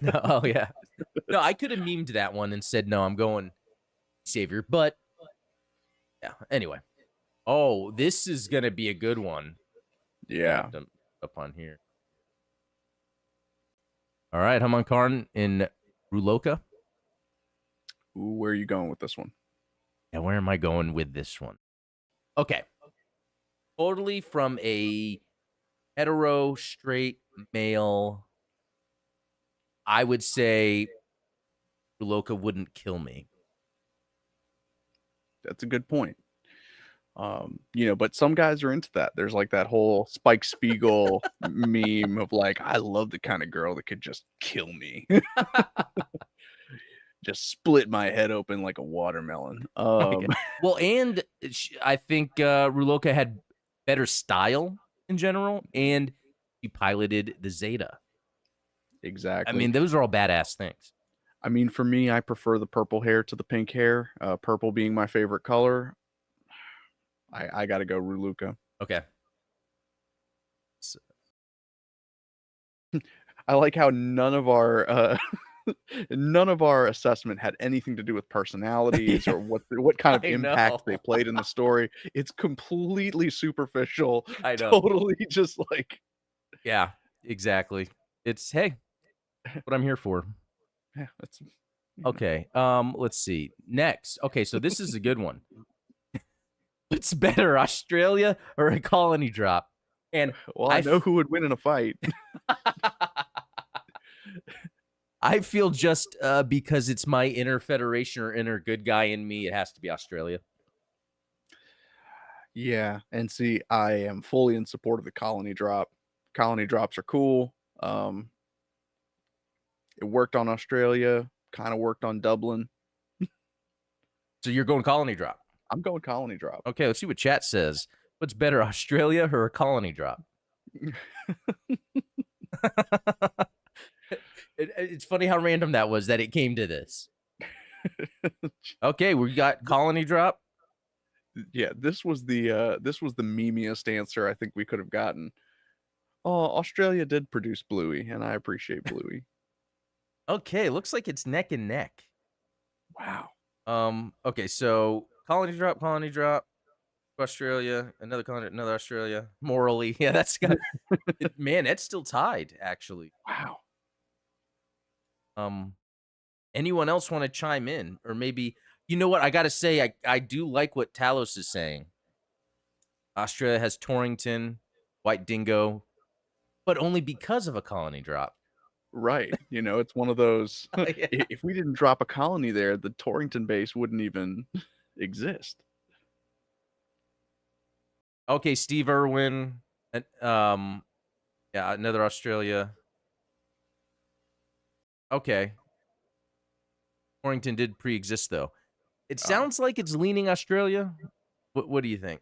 No, oh yeah. No, I could have memed that one and said, no, I'm going Savior. But yeah, anyway. Oh, this is going to be a good one. Yeah. Up on here. All right, Haman Karn in Ruloka. Ooh, where are you going with this one? Yeah, where am I going with this one? Okay. Totally from a hetero, straight male, I would say Ruloka wouldn't kill me. That's a good point. But some guys are into that. There's like that whole Spike Spiegel meme of like, I love the kind of girl that could just kill me. Just split my head open like a watermelon. Okay. Well, and I think Ruloka had better style in general, and he piloted the Zeta. Exactly. I mean, those are all badass things. I mean, for me, I prefer the purple hair to the pink hair. Purple being my favorite color. I got to go Ruluka. Okay. I like how none of our assessment had anything to do with personalities or what kind of impact they played in the story. It's completely superficial. I know. Totally just like. Yeah, exactly. It's hey, what I'm here for. Yeah, that's okay. Let's see. Next. Okay, so this is a good one. What's better, Australia or a colony drop? And well, I know who would win in a fight. I feel just because it's my inner Federation or inner good guy in me, it has to be Australia. Yeah, and see, I am fully in support of the colony drop. Colony drops are cool. It worked on Australia, kind of worked on Dublin. So you're going colony drop? I'm going colony drop. Okay, let's see what chat says. What's better, Australia or a colony drop? It's funny how random that was that it came to this. Okay, we got colony drop. Yeah, this was the memeiest answer I think we could have gotten. Oh, Australia did produce Bluey, and I appreciate Bluey. Okay, looks like it's neck and neck. Wow. Okay, so colony drop, Australia, another colony, another Australia. Morally, yeah, that's got man, that's still tied, actually. Wow. Anyone else want to chime in? Or maybe, you know what, I gotta say, I do like what Talos is saying. Australia has Torrington, White Dingo, but only because of a colony drop. Right. It's one of those. Yeah. If we didn't drop a colony there, the Torrington base wouldn't even exist. Okay, Steve Irwin, and yeah, another Australia. Okay. Torrington did pre-exist though. It sounds like it's leaning Australia. What do you think?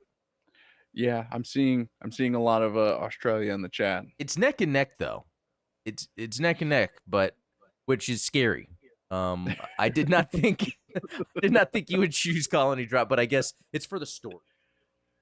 Yeah, I'm seeing a lot of Australia in the chat. It's neck and neck though. It's neck and neck, but which is scary. I did not think Did not think you would choose Colony Drop, but I guess it's for the story.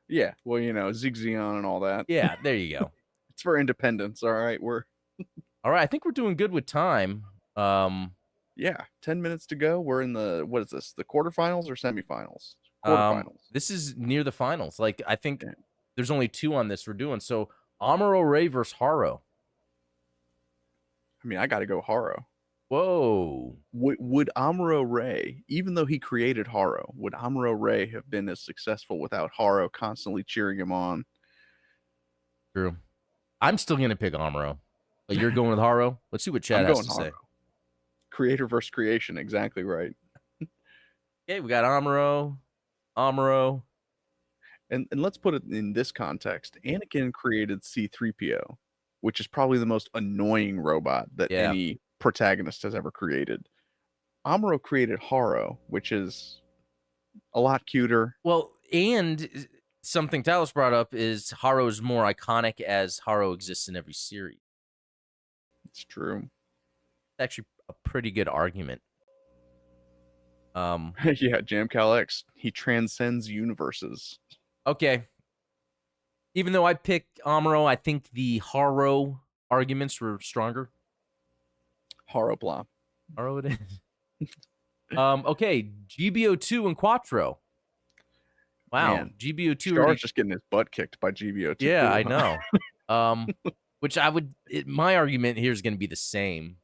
Yeah, well, Zig Zion and all that. Yeah, there you go. It's for independence, all right? All right, I think we're doing good with time. Yeah, 10 minutes to go. We're in what is this? The quarterfinals or semifinals? Quarterfinals. This is near the finals. Like, I think Yeah. there's only 2 on this we're doing. So, Amuro Ray versus Haro. I mean, I got to go Haro. Whoa. Would Amuro Ray, even though he created Haro, would Amuro Ray have been as successful without Haro constantly cheering him on? True. I'm still going to pick Amuro. But you're going with Haro? Let's see what Chad I'm has going to Haro. say. Creator versus creation, exactly right. Okay, we got Amuro. And let's put it in this context. Anakin created C-3PO, which is probably the most annoying robot that Yeah. any protagonist has ever created. Amuro created Haro, which is a lot cuter. Well, and something Talos brought up is Haro's more iconic as Haro exists in every series. It's true. It's actually a pretty good argument. Yeah, Jamcal X. He transcends universes. Okay. Even though I picked Amuro, I think the Haro arguments were stronger. Haro blah. Haro it is. Okay, GBO2 and Quattro. Wow, Man, GBO2 Star's just getting his butt kicked by GBO2. Yeah, I know. Which my argument here is going to be the same.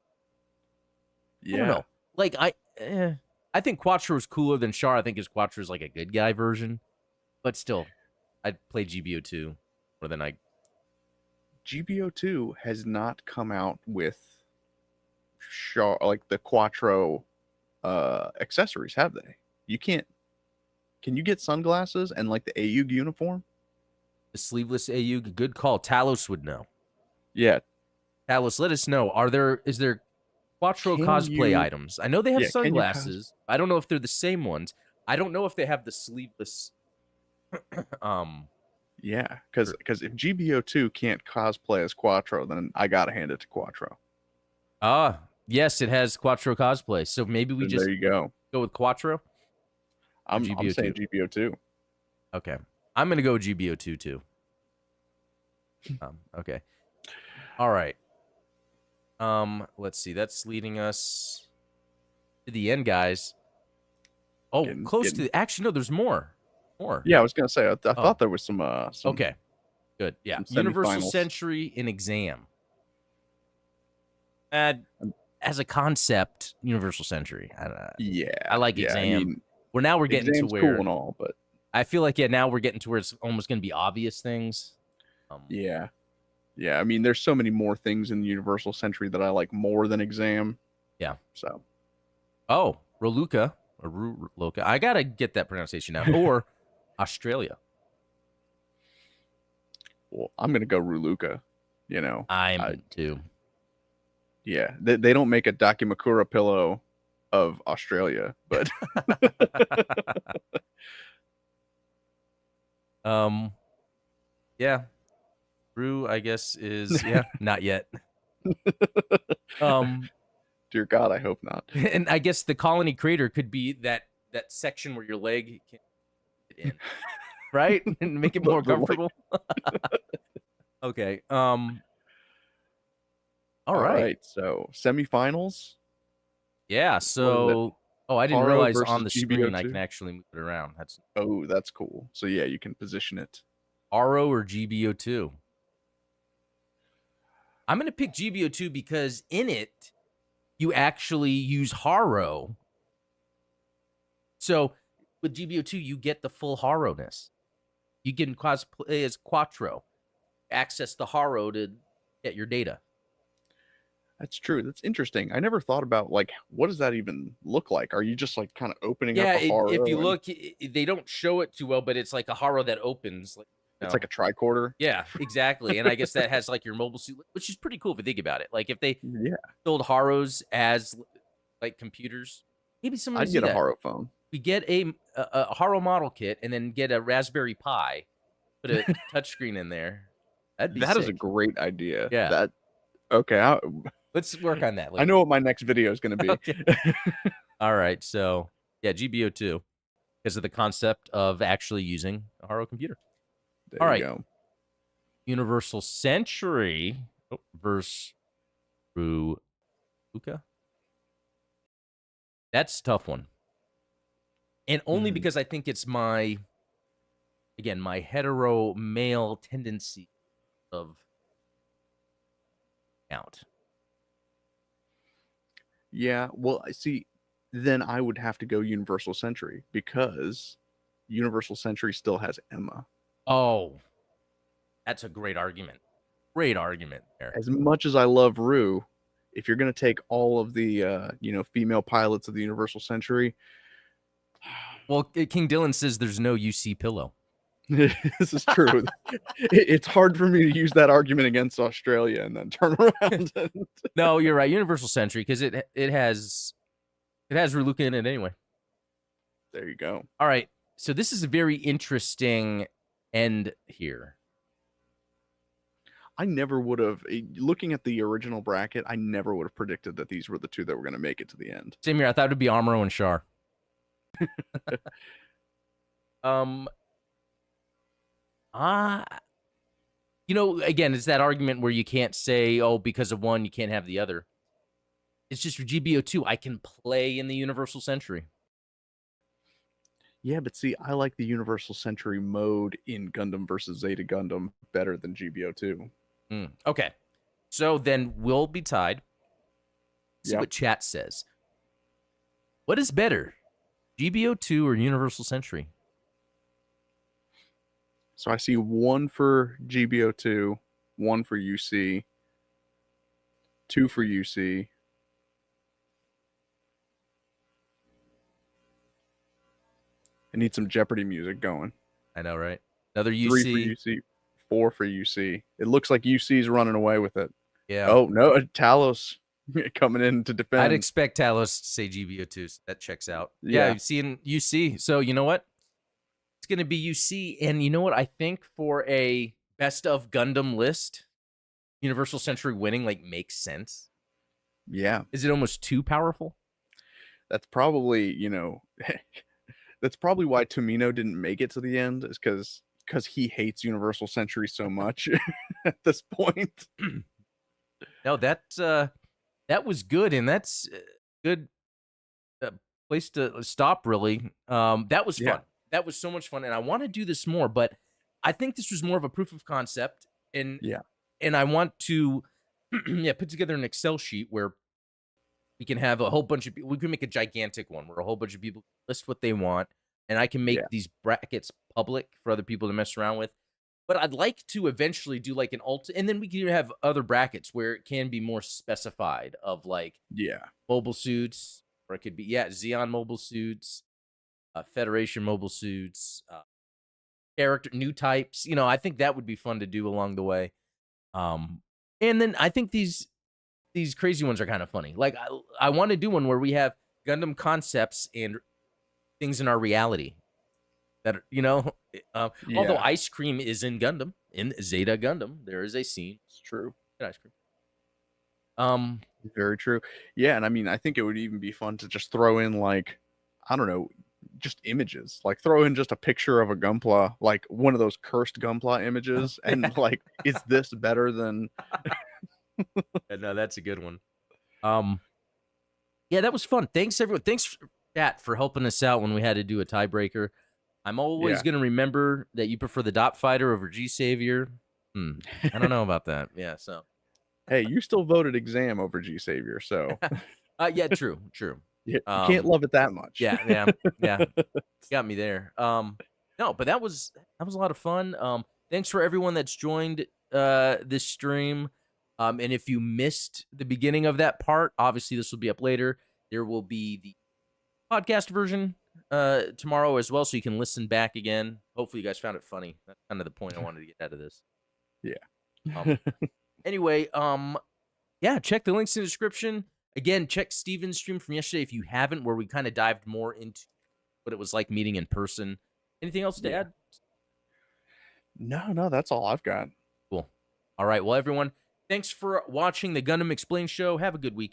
Yeah. I don't know. Like I think Quattro is cooler than Char. I think his Quattro is like a good guy version, but still, I'd play GBO2 more than I. GBO2 has not come out with Char, like the Quattro accessories, have they? You can't. Can you get sunglasses and like the AUG uniform? The sleeveless AU, good call. Talos would know. Yeah. Talos, let us know. Is there Quattro cosplay items? I know they have sunglasses. I don't know if they're the same ones. I don't know if they have the sleeveless. Yeah, because if GBO2 can't cosplay as Quattro, then I gotta hand it to Quattro. Yes, it has Quattro cosplay. So maybe we just there you go with Quattro. I'm saying GBO2. Okay, I'm gonna go GBO2 too. Okay, all right. Let's see. That's leading us to the end, guys. Oh, actually, no. There's more. Yeah, I was gonna say. I thought there was some. Okay, good. Yeah, Universal Century in Exam. As a concept, Universal Century. Yeah, I like Exam. I mean, we're getting to where cool and all, but I feel like now we're getting to where it's almost going to be obvious things. Yeah. I mean, there's so many more things in the Universal Century that I like more than Exam. Yeah. So. Oh, Roluka or Ruluka. I gotta get that pronunciation out. Or Australia. Well, I'm gonna go Ruluka. I'm too. Yeah, they don't make a Dakimakura pillow of Australia, but yeah, Brew I guess is not yet. Dear God, I hope not. And I guess the colony crater could be that section where your leg can fit in, right, and make it more comfortable. Okay. All right. So semifinals. Yeah. So, I didn't realize on the screen GBO2? I can actually move it around. That's cool. So yeah, you can position it. RO or GBO2. I'm gonna pick GBO2 because in it you actually use Haro. So with GBO2 you get the full Haro-ness. You can cosplay as Quattro, access the Haro to get your data. That's true. That's interesting. I never thought about like what does that even look like? Are you just like kind of opening up a Haro? If you look, they don't show it too well, but it's like a Haro that opens. It's like a tricorder. Yeah, exactly. And I guess that has like your mobile suit, which is pretty cool if you think about it. Like if they build Haros as like computers, maybe someone I'd get a Haro phone. We get a Haro model kit and then get a Raspberry Pi, put a touchscreen in there. That is a great idea. Yeah. Let's work on that later. I know what my next video is going to be. Okay. All right. So Yeah, GBO2 because of the concept of actually using a Haro computer. There All you right, go. Universal Century versus Ruka. That's a tough one. And only Mhm. because I think it's my, again, my hetero male tendency of out. Yeah, well, I see, then I would have to go Universal Century because Universal Century still has Emma. Oh, that's a great argument. Great argument there. As much as I love Rue, if you're gonna take all of the, female pilots of the Universal Century, Well, King Dylan says there's no UC pillow. this is true. It's hard for me to use that argument against Australia and then turn around and No, you're right. Universal Century because it has Reluca in it anyway. there you go. All right. So this is a very interesting end here. I never would have looking at the original bracket, I never would have predicted that these were the 2 that were gonna make it to the end. Same here. I thought it'd be Amuro and Char. um, ah, again, it's that argument where you can't say, oh, because of one, you can't have the other. It's just for GBO2, I can play in the Universal Century. Yeah, but see, I like the Universal Century mode in Gundam versus Zeta Gundam better than GBO2. Okay. So then we'll be tied. See Yep. what chat says. What is better, GBO2 or Universal Century? So I see 1 for GBO2, 1 for UC, 2 for UC. I need some Jeopardy music going. I know, right? Another 3 for UC. UC, 4 for UC. It looks like UC's running away with it. Yeah. Oh, no, Talos coming in to defend. I'd expect Talos to say GBO2. So that checks out. Yeah, Yeah. you've seen UC. So you know what? It's going to be UC. And you know what? I think for a best of Gundam list, Universal Century winning makes sense. Yeah. Is it almost too powerful? That's probably, that's probably why Tomino didn't make it to the end is because he hates Universal Century so much at this point. No, that was good, and that's a good place to stop. Really, that was fun. Yeah. That was so much fun, and I want to do this more. But I think this was more of a proof of concept, and Yeah. and I want to put together an Excel sheet where we can have a whole bunch of people. We can make a gigantic one where a whole bunch of people list what they want, and I can make Yeah. these brackets public for other people to mess around with. But I'd like to eventually do an alt, and then we can have other brackets where it can be more specified of Yeah. mobile suits, or it could be Xeon mobile suits, Federation mobile suits, character new types. I think that would be fun to do along the way. And then I think these crazy ones are kind of funny. I want to do one where we have Gundam concepts and things in our reality that although Yeah. ice cream is in Gundam, in Zeta Gundam, there is a scene. It's true. Ice cream. Very true. Yeah, and I mean, I think it would even be fun to just throw in I don't know, just images. Throw in just a picture of a Gunpla, one of those cursed Gunpla images, and is this better than? No, that's a good one. Yeah, that was fun. Thanks everyone. Thanks chat for helping us out when we had to do a tiebreaker. I'm always going to remember that you prefer the Dot Fighter over G Savior. I don't know about that. Yeah, so. Hey, you still voted Exam over G Savior, so. Yeah, true. You can't love it that much. Yeah. Got me there. No, but that was a lot of fun. Thanks for everyone that's joined this stream. And if you missed the beginning of that part, obviously this will be up later. There will be the podcast version tomorrow as well, so you can listen back again. Hopefully you guys found it funny. That's kind of the point I wanted to get out of this. Yeah. Anyway, check the links in the description. Again, check Steven's stream from yesterday if you haven't, where we kind of dived more into what it was like meeting in person. Anything else to add? No, that's all I've got. Cool. All right, well, everyone, thanks for watching the Gundam Explained show. Have a good week.